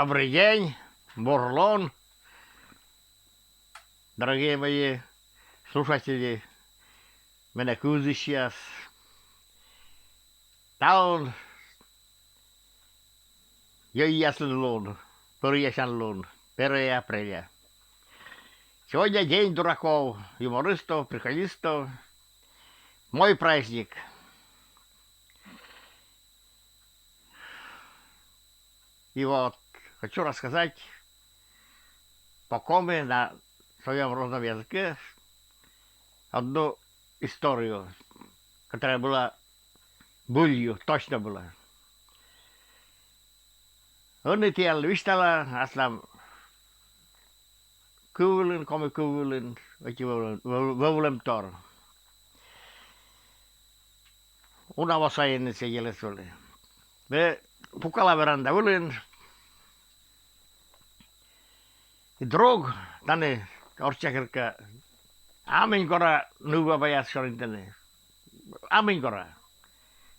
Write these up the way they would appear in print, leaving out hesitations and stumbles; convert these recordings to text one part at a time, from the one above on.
Добрый день, Бурлон, дорогие мои слушатели, меня сейчас. Таун, я ясен лун, ясен лун, 1 апреля. Сегодня день дураков, юмористов, приколистов. Мой праздник. И вот хочу рассказать по коме на своем родном языке одну историю, которая была былью, точно была. Onnitiellä Vistala, aslam kuulin, komme kuulin, väki vöulem tor. Unava sain se jäles oli. Me Pukala veranda olin. Drog tänne Ortsakerka. Aminkora nuva vajas olin tänne. Aminkora.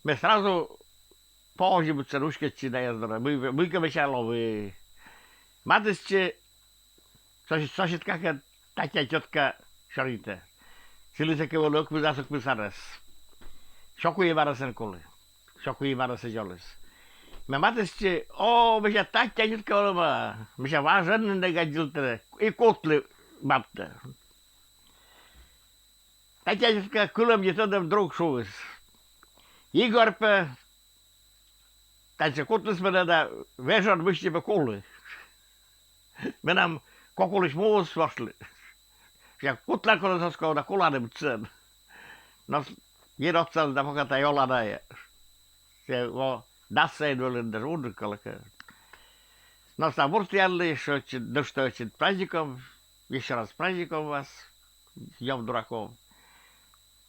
Me srazu požibut se ruškeći da je zdora. Myka vešalovi. Matesče, sošit kakva tatja tjotka šorite. Sili se kevo lök vizasok visaras. Šokuje varasen kole. Šokuje varasen joles. Me matesče, me tatja tjotka olema. Me važan ne gadžiltere. I kotli babte. Tatja tjotka kulem je todem drog šovis. Igorpe, takže kotli sme da vežan myšće be kole. Me nam kokolis muus vašli. Ja kutlakolla sasko da kulanem sen. No, jedotsan da pokata jollana ja. Se var dassein välin där underkalka. No, sta murtialli, что достойчит праздником, еще раз праздником вас, Днем дураков.